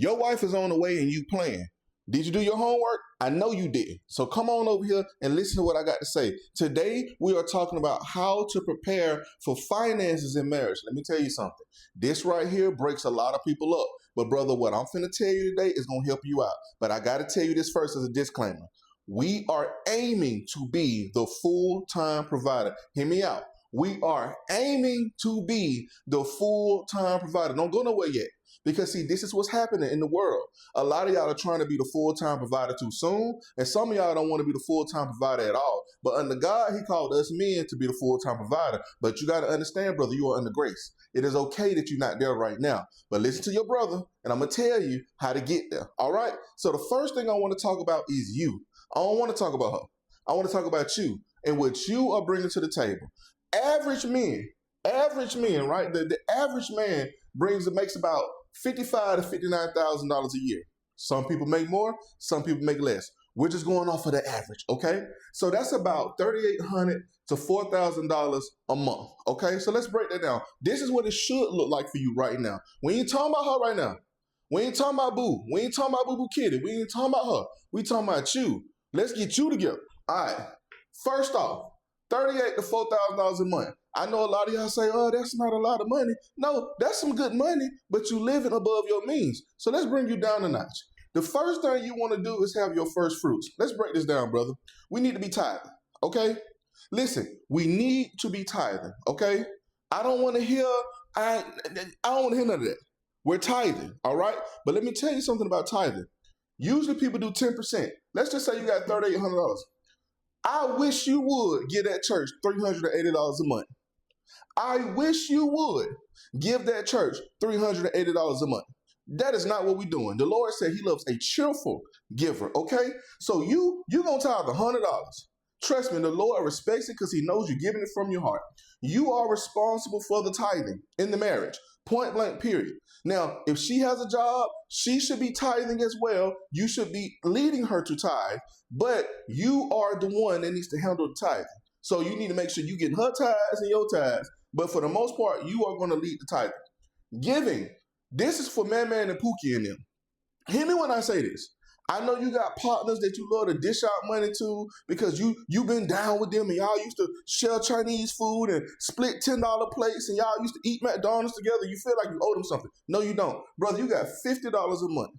Your wife is on the way and you playing. Did you do your homework? I know you did. So come on over here and listen to what I got to say. Today, we are talking about how to prepare for finances in marriage. Let me tell you something. This right here breaks a lot of people up. But brother, what I'm finna tell you today is going to help you out. But I got to tell you this first as a disclaimer. We are aiming to be the full-time provider. Hear me out. We are aiming to be the full-time provider. Don't go nowhere yet. Because see, this is what's happening in the world. A lot of y'all are trying to be the full-time provider too soon, and some of y'all don't want to be the full-time provider at all. But under God, he called us men to be the full-time provider. But you got to understand, brother, you are under grace. It is okay that you're not there right now. But listen to your brother, and I'm going to tell you how to get there. All right? So the first thing I want to talk about is you. I don't want to talk about her. I want to talk about you and what you are bringing to the table. Average men, right? The average man makes about $55,000 to $59,000 a year. Some people make more, some people make less. We're just going off of the average, okay? So that's about $3,800 to $4,000 a month, okay? So let's break that down. This is what it should look like for you right now. We ain't talking about her right now. We ain't talking about Boo. We ain't talking about Boo Boo Kitty. We ain't talking about her. We talking about you. Let's get you together. All right. First off, $38,000 to $4,000 a month. I know a lot of y'all say, oh, that's not a lot of money. No, that's some good money, but you living above your means. So let's bring you down a notch. The first thing you want to do is have your first fruits. Let's break this down, brother. We need to be tithing, okay? Listen, we need to be tithing, okay? I don't want to hear, I don't want to hear none of that. We're tithing, all right? But let me tell you something about tithing. Usually people do 10%. Let's just say you got $3,800. I wish you would give that church $380 a month. I wish you would give that church $380 a month. That is not what we're doing. The Lord said he loves a cheerful giver, okay? So you're going to tithe $100. Trust me, the Lord respects it because he knows you're giving it from your heart. You are responsible for the tithing in the marriage. Point blank, period. Now, if she has a job, she should be tithing as well. You should be leading her to tithe, but you are the one that needs to handle the tithing. So you need to make sure you get her tithes and your tithes, but for the most part, you are going to lead the tithing. Giving, this is for Man and Pookie and them. Hear me when I say this. I know you got partners that you love to dish out money to because you've been down with them and y'all used to share Chinese food and split $10 plates and y'all used to eat McDonald's together. You feel like you owe them something. No, you don't. Brother, you got $50 a month.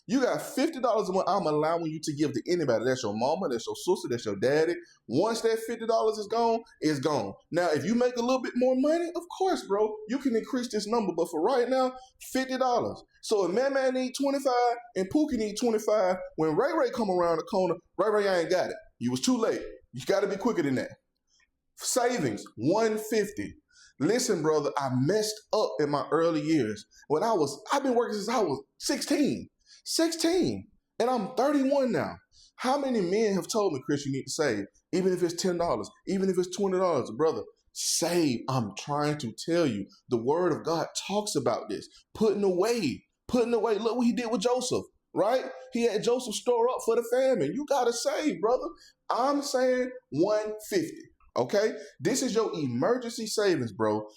You got $50 a month I'm allowing you to give to anybody. That's your mama, that's your sister, that's your daddy. Once that $50 is gone, it's gone. Now, if you make a little bit more money, of course, bro, you can increase this number. But for right now, $50. So if Man need 25 and Pookie need 25, when Ray come around the corner, Ray ain't got it. You was too late. You got to be quicker than that. Savings, $150. Listen, brother, I messed up in my early years. I've been working since I was 16, and I'm 31 now. How many men have told me, Chris, you need to save, even if it's $10, even if it's $20, brother, save. I'm trying to tell you, the word of God talks about this, putting away. Look what he did with Joseph, right? He had Joseph store up for the famine. You got to save, brother. I'm saying $150. Okay, this is your emergency savings, bro.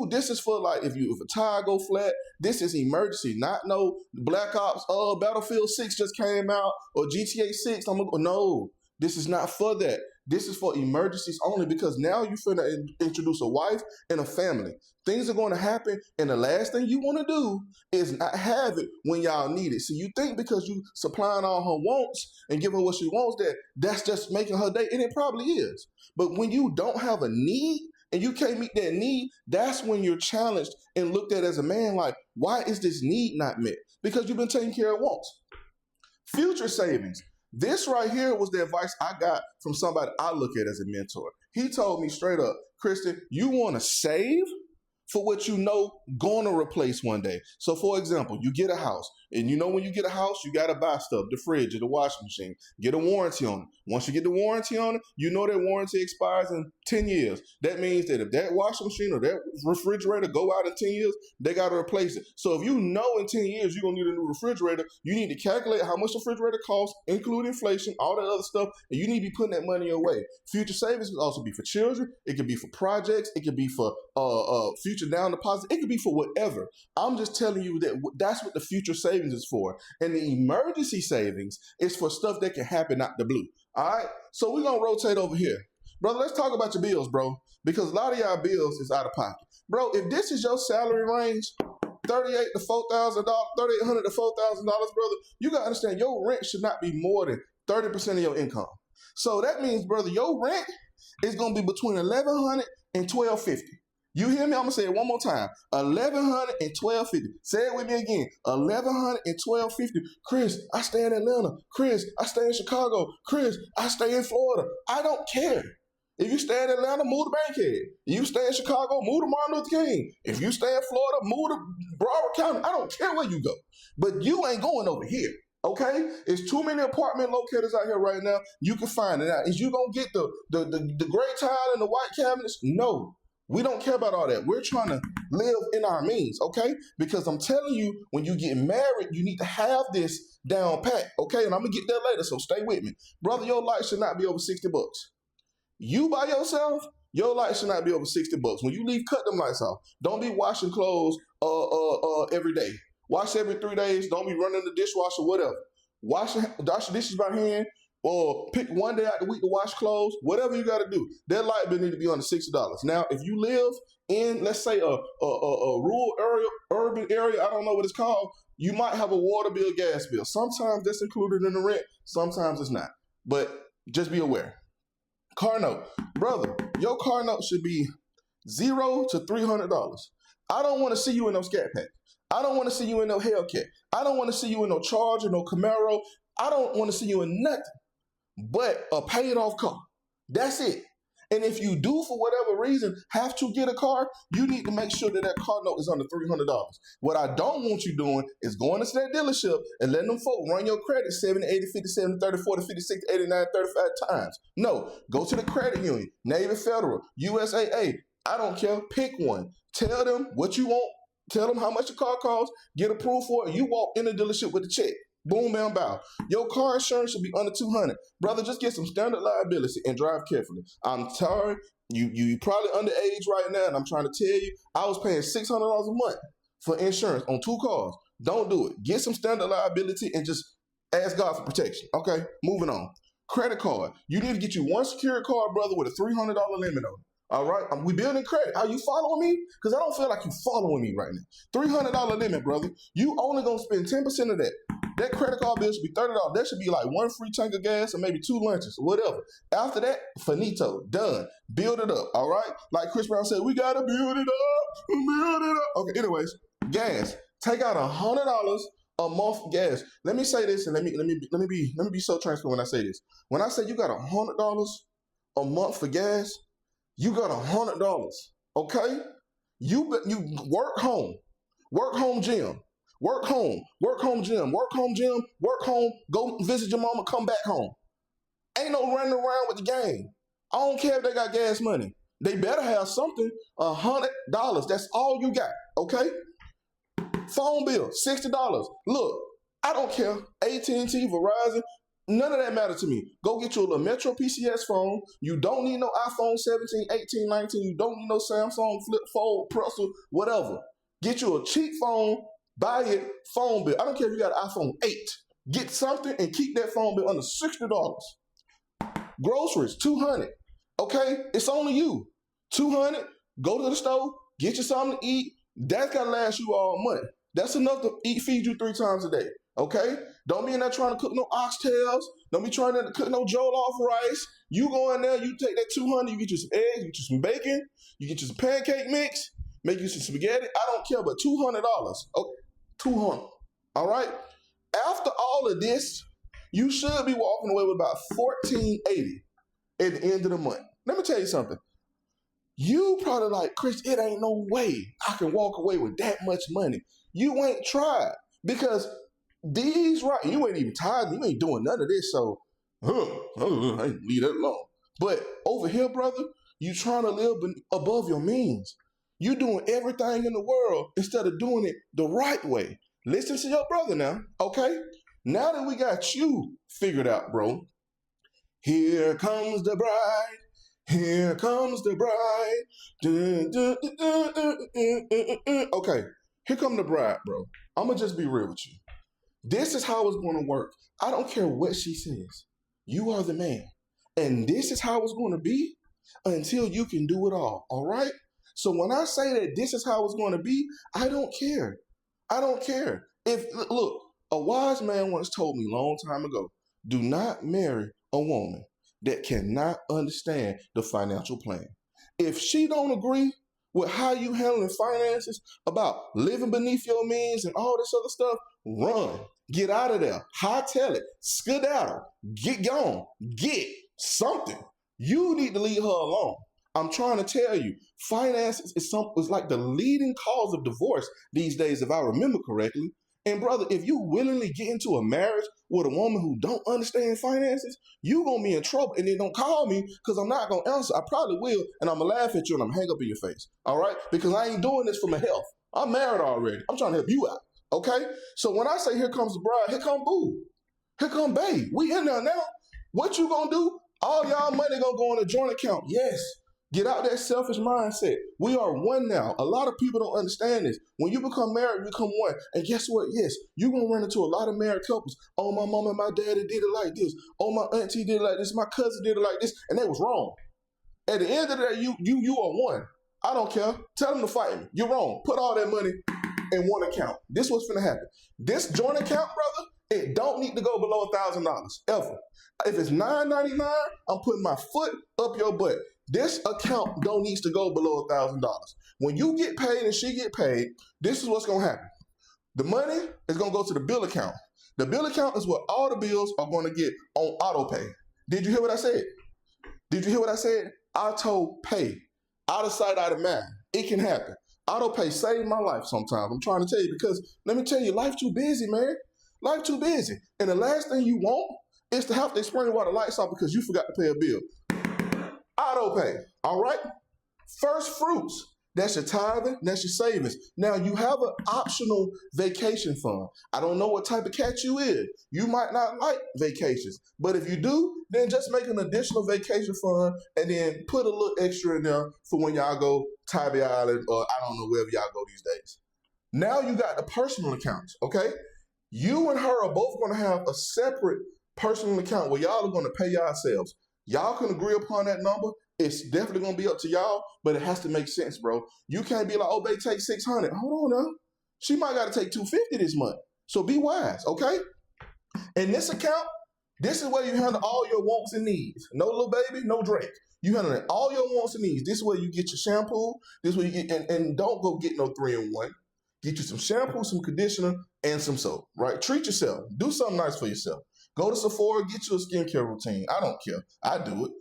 This is for like if a tire go flat. This is emergency, not no Black Ops. Battlefield 6 just came out or GTA 6. No, this is not for that. This is for emergencies only because now you're finna introduce a wife and a family. Things are going to happen, and the last thing you want to do is not have it when y'all need it. So you think because you supplying all her wants and give her what she wants that's just making her day, and it probably is. But when you don't have a need and you can't meet that need, that's when you're challenged and looked at as a man like, why is this need not met? Because you've been taking care of wants. Future savings. This right here was the advice I got from somebody I look at as a mentor. He told me straight up, Kristen, you want to save for what you know going to replace one day. So for example, you get a house, and you know when you get a house, you got to buy stuff, the fridge or the washing machine, get a warranty on it. Once you get the warranty on it, you know that warranty expires in 10 years. That means that if that washing machine or that refrigerator go out in 10 years, they got to replace it. So if you know in 10 years you're going to need a new refrigerator, you need to calculate how much the refrigerator costs, include inflation, all that other stuff, and you need to be putting that money away. Future savings can also be for children. It could be for projects. It could be for future future down deposit. It could be for whatever. I'm just telling you that that's what the future savings is for. And the emergency savings is for stuff that can happen out the blue. All right? So we're going to rotate over here. Brother, let's talk about your bills, bro, because a lot of y'all bills is out of pocket. Bro, if this is your salary range, $3,800 to $4,000, $3,800 to $4,000, brother, you got to understand your rent should not be more than 30% of your income. So that means, brother, your rent is going to be between $1,100 and $1,250. You hear me? I'm going to say it one more time. $1,100 and $1,250. Say it with me again. $1,100 and $1,250. Chris, I stay in Atlanta. Chris, I stay in Chicago. Chris, I stay in Florida. I don't care. If you stay in Atlanta, move to Bankhead. If you stay in Chicago, move to Martin Luther King. If you stay in Florida, move to Broward County. I don't care where you go. But you ain't going over here. Okay? It's too many apartment locators out here right now. You can find it out. Is you gonna get the gray tile and the white cabinets? No. We don't care about all that. We're trying to live in our means, okay? Because I'm telling you, when you get married, you need to have this down pat, okay? And I'm gonna get there later, so stay with me. Brother, your light should not be over $60. You by yourself, your light should not be over $60. When you leave, cut them lights off. Don't be washing clothes every day. Wash every 3 days. Don't be running the dishwasher, whatever. Wash your dishes by hand, or pick one day out the week to wash clothes. Whatever you got to do. That light bill need to be under $60. Now, if you live in, let's say, a rural area, urban area, I don't know what it's called, you might have a water bill, gas bill. Sometimes that's included in the rent. Sometimes it's not. But just be aware. Car note. Brother, your car note should be $0 to $300. I don't want to see you in no Scat Pack. I don't want to see you in no Hellcat. I don't want to see you in no Charger, no Camaro. I don't want to see you in nothing but a paid off car. That's it. And if you do, for whatever reason, have to get a car, you need to make sure that that car note is under $300. What I don't want you doing is going into that dealership and letting them folk run your credit 70, 80, 57, 30, 40, 56, 89, 35 times. No, go to the credit union, Navy Federal, USAA. I don't care. Pick one. Tell them what you want. Tell them how much the car costs. Get approved for it. You walk in the dealership with the check. Boom, bam, bow. Your car insurance should be under $200. Brother, just get some standard liability and drive carefully. I'm sorry, you probably underage right now, and I'm trying to tell you, I was paying $600 a month for insurance on 2 cars. Don't do it. Get some standard liability and just ask God for protection. Okay, moving on. Credit card. You need to get you one secured card, brother, with a $300 limit on it. All right, we building credit. Are you following me? Because I don't feel like you following me right now. $300 limit, brother. You only gonna spend 10% of that. That credit card bill should be $30. That should be like 1 free tank of gas and maybe 2 lunches or whatever. After that, finito, done. Build it up, all right? Like Chris Brown said, we gotta build it up, build it up. Okay, anyways, gas. Take out $100 a month for gas. Let me say this, and let me be so transparent when I say this. When I say you got $100 a month for gas, you got $100, okay? You work home gym, work home gym, work home, go visit your mama, come back home. Ain't no running around with the gang. I don't care if they got gas money. They better have something, $100. That's all you got, okay? Phone bill, $60. Look, I don't care, AT&T, Verizon, none of that matters to me. Go get you a little Metro PCS phone. You don't need no iPhone 17, 18, 19. You don't need no Samsung Flip Fold, Pretzel, whatever. Get you a cheap phone, buy it, phone bill. I don't care if you got an iPhone 8. Get something and keep that phone bill under $60. Groceries, $200. Okay? It's only you. $200, go to the store, get you something to eat. That's got to last you all month. That's enough to feed you 3 times a day. Okay? Don't be in there trying to cook no oxtails. Don't be trying to cook no jollof rice. You go in there, you take that $200, you get you some eggs, you get you some bacon, you get you some pancake mix, make you some spaghetti. I don't care, but $200. Okay, $200. All right? After all of this, you should be walking away with about $1,480 at the end of the month. Let me tell you something. You probably like, Chris, it ain't no way I can walk away with that much money. You ain't tried, because these right, you ain't even tired, you ain't doing none of this, so I ain't leave that alone. But over here, brother, you trying to live above your means. You doing everything in the world instead of doing it the right way. Listen to your brother now, okay? Now that we got you figured out, bro, here comes the bride. Here comes the bride. Dun, dun, dun, dun, dun, dun, dun, dun. Okay, here come the bride, bro. I'm going to just be real with you. This is how it's going to work. I don't care what she says. You are the man. And this is how it's going to be until you can do it all right? So when I say that this is how it's going to be, I don't care. I don't care. Look, a wise man once told me a long time ago, do not marry a woman that cannot understand the financial plan. If she don't agree with how you handling finances, about living beneath your means and all this other stuff, run. Get out of there. Hightail it. Skedaddle. Get gone. Get something. You need to leave her alone. I'm trying to tell you, finances is like the leading cause of divorce these days, if I remember correctly. And brother, if you willingly get into a marriage with a woman who don't understand finances, you gonna be in trouble. And then don't call me because I'm not gonna answer. I probably will, and I'm gonna laugh at you and I'm gonna hang up in your face. All right? Because I ain't doing this for my health. I'm married already. I'm trying to help you out. Okay? So when I say here comes the bride, here come boo. Here come babe. We in there now. What you gonna do? All y'all money gonna go in a joint account. Yes. Get out that selfish mindset. We are one now. A lot of people don't understand this. When you become married, you become one. And guess what? Yes, you're going to run into a lot of married couples. Oh, my mom and my daddy did it like this. Oh, my auntie did it like this. My cousin did it like this. And they was wrong. At the end of the day, you are one. I don't care. Tell them to fight me. You're wrong. Put all that money in one account. This is what's going to happen. This joint account, brother, it don't need to go below $1,000 ever. If it's $9.99, I'm putting my foot up your butt. This account don't need to go below $1,000. When you get paid and she get paid, this is what's going to happen. The money is going to go to the bill account. The bill account is where all the bills are going to get on auto pay. Did you hear what I said? Did you hear what I said? Auto pay. Out of sight, out of mind. It can happen. Auto pay saved my life sometimes. I'm trying to tell you because, let me tell you, life too busy, man. Life too busy. And the last thing you want is to have to explain why the lights off because you forgot to pay a bill. Auto pay, all right? First fruits, that's your tithing, that's your savings. Now, you have an optional vacation fund. I don't know what type of cat you is. You might not like vacations, but if you do, then just make an additional vacation fund and then put a little extra in there for when y'all go Tybee Island or I don't know wherever y'all go these days. Now you got the personal accounts, okay? You and her are both going to have a separate personal account where y'all are going to pay yourselves. Y'all can agree upon that number. It's definitely going to be up to y'all, but it has to make sense, bro. You can't be like, oh, babe, take $600. Hold on now. She might got to take $250 this month. So be wise, okay? In this account, this is where you handle all your wants and needs. No little baby, no Drake. You handle all your wants and needs. This is where you get your shampoo. This is where you get, and don't go get no 3-in-1. Get you some shampoo, some conditioner, and some soap, right? Treat yourself. Do something nice for yourself. Go to Sephora, get you a skincare routine. I don't care. I do it.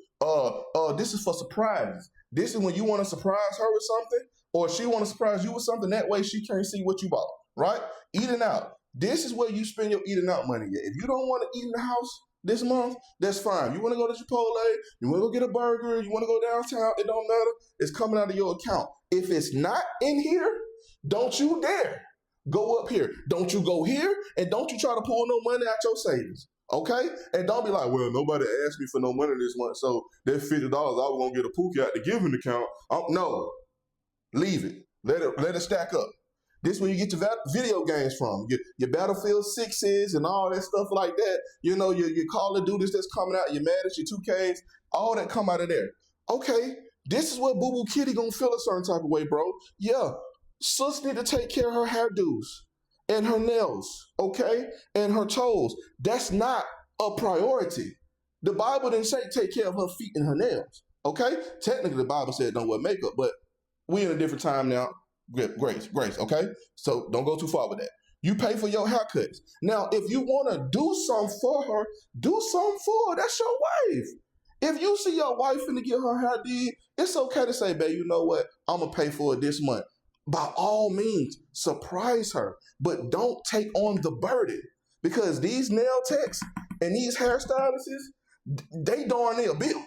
This is for surprises. This is when you want to surprise her with something, or she want to surprise you with something. That way she can't see what you bought, right? Eating out. This is where you spend your eating out money. If you don't want to eat in the house this month, that's fine. You want to go to Chipotle, you want to go get a burger, you want to go downtown, it don't matter. It's coming out of your account. If it's not in here, don't you dare go up here. Don't you go here, and don't you try to pull no money out your savings. Okay? And don't be like, well, nobody asked me for no money this month, so that $50 I was going to get a pookie out the giving account. No. Leave it. Let it stack up. This is where you get your video games from. Your Battlefield 6s and all that stuff like that. You know, your Call of Duty that's coming out, your Madden, your 2Ks, all that come out of there. Okay, this is where Boo Boo Kitty going to feel a certain type of way, bro. Yeah, sis need to take care of her hairdos and her nails, okay, and her toes. That's not a priority. The Bible didn't say take care of her feet and her nails, okay? Technically, the Bible said don't wear makeup, but we in a different time now. Grace, okay? So don't go too far with that. You pay for your haircuts. Now, if you want to do something for her, do something for her. That's your wife. If you see your wife finna get her hair did, it's okay to say, babe, you know what? I'm going to pay for it this month. By all means, surprise her, but don't take on the burden because these nail techs and these hairstylists, they darn near bill.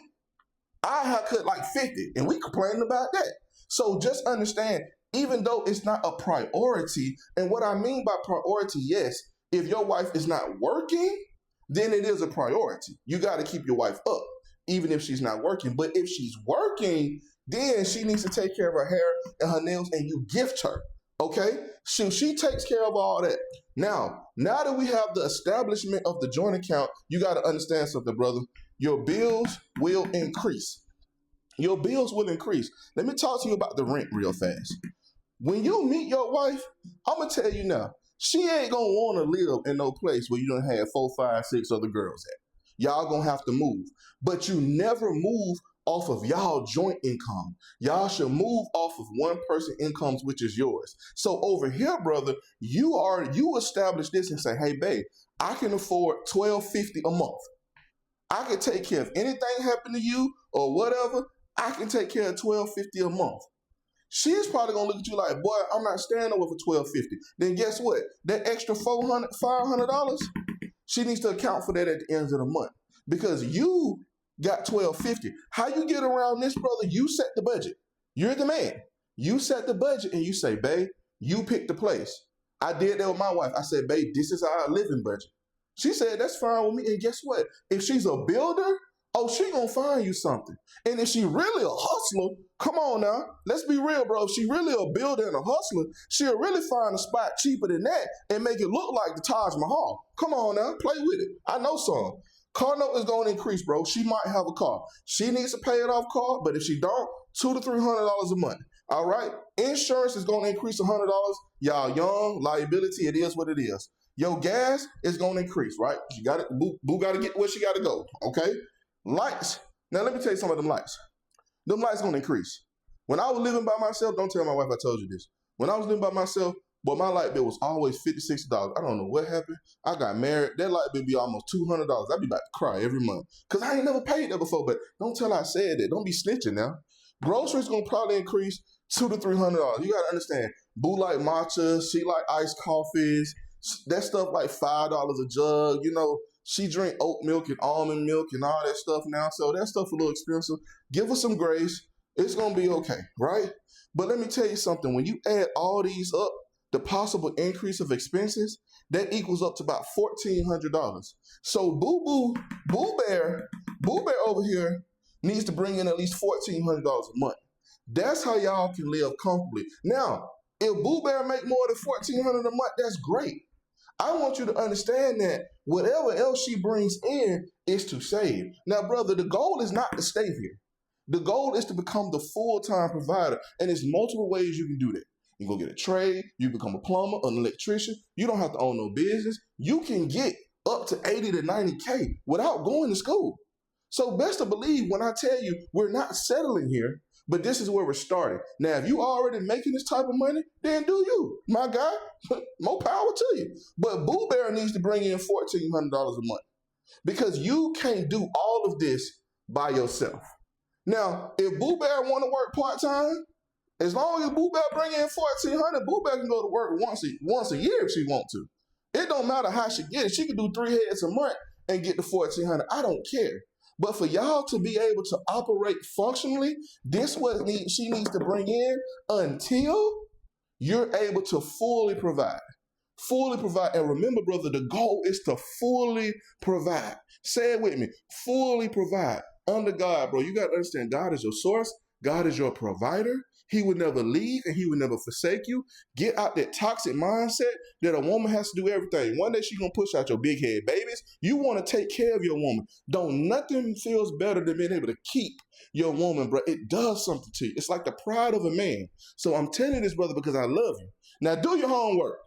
I haircut like 50 and we complaining about that. So just understand, even though it's not a priority, and what I mean by priority, yes, if your wife is not working, then it is a priority. You got to keep your wife up. even if she's not working. But if she's working, then she needs to take care of her hair and her nails, and you gift her. Okay? So she takes care of all that. Now that we have the establishment of the joint account, you got to understand something, brother. Your bills will increase. Your bills will increase. Let me talk to you about the rent real fast. When you meet your wife, I'm going to tell you now, she ain't going to want to live in no place where you don't have 4, 5, 6 other girls at. Y'all going to have to move. But you never move off of y'all joint income. Y'all should move off of one person incomes, which is yours. So over here, brother, you establish this and say, hey, babe, I can afford $1,250 a month. I can take care of anything happen to you or whatever. I can take care of $1,250 a month. She's probably gonna look at you like, boy, I'm not staying over for $1,250. Then guess what? That extra $400, $500, she needs to account for that at the end of the month because you got $1,250. How you get around this, brother? You set the budget. You're the man. You set the budget and you say, babe, you pick the place. I did that with my wife. I said, babe, this is our living budget. She said, that's fine with me. And guess what? If she's a builder, she gonna find you something. And if she really a hustler, come on now, let's be real, bro. If she really a builder and a hustler, she'll really find a spot cheaper than that and make it look like the Taj Mahal. Come on now, play with it. I know some. Car note is going to increase, bro. She might have a car. She needs to pay it off car, but if she don't, $200 to $300 a month. All right? Insurance is going to increase $100. Y'all young, liability, it is what it is. Your gas is going to increase, right? You got it. Boo got to get where she got to go, okay? Lights. Now, let me tell you some of them lights. Them lights going to increase. When I was living by myself, don't tell my wife I told you this. When I was living by myself, but my light bill was always $56. I don't know what happened. I got married. That light bill be almost $200. I'd be about to cry every month because I ain't never paid that before. But don't tell I said that. Don't be snitching now. Groceries going to probably increase $200 to $300. You got to understand. Boo like matcha. She like iced coffees. That stuff like $5 a jug. You know, she drink oat milk and almond milk and all that stuff now. So that stuff a little expensive. Give her some grace. It's going to be okay, right? But let me tell you something. When you add all these up, the possible increase of expenses, that equals up to about $1,400. So Boo Bear over here needs to bring in at least $1,400 a month. That's how y'all can live comfortably. Now, if Boo Bear make more than $1,400 a month, that's great. I want you to understand that whatever else she brings in is to save. Now, brother, the goal is not to stay here. The goal is to become the full-time provider, and there's multiple ways you can do that. You can go get a trade, you become a plumber, an electrician. You don't have to own no business. You can get up to 80 to 90K without going to school. So best to believe when I tell you we're not settling here, but this is where we're starting. Now, if you already making this type of money, then do you. My guy, more power to you. But Boo Bear needs to bring in $1,400 a month because you can't do all of this by yourself. Now, if Boo Bear want to work part-time, as long as Boo Bear bring in $1,400, Boo Bear can go to work once a year if she want to. It don't matter how she get it. She can do 3 heads a month and get the $1,400. I don't care. But for y'all to be able to operate functionally, this what she needs to bring in until you're able to fully provide. Fully provide. And remember, brother, the goal is to fully provide. Say it with me. Fully provide. Under God, bro. You got to understand, God is your source. God is your provider. He would never leave and he would never forsake you. Get out that toxic mindset that a woman has to do everything. One day she's going to push out your big head babies. You want to take care of your woman. Nothing feels better than being able to keep your woman, bro. It does something to you. It's like the pride of a man. So I'm telling you this, brother, because I love you. Now do your homework.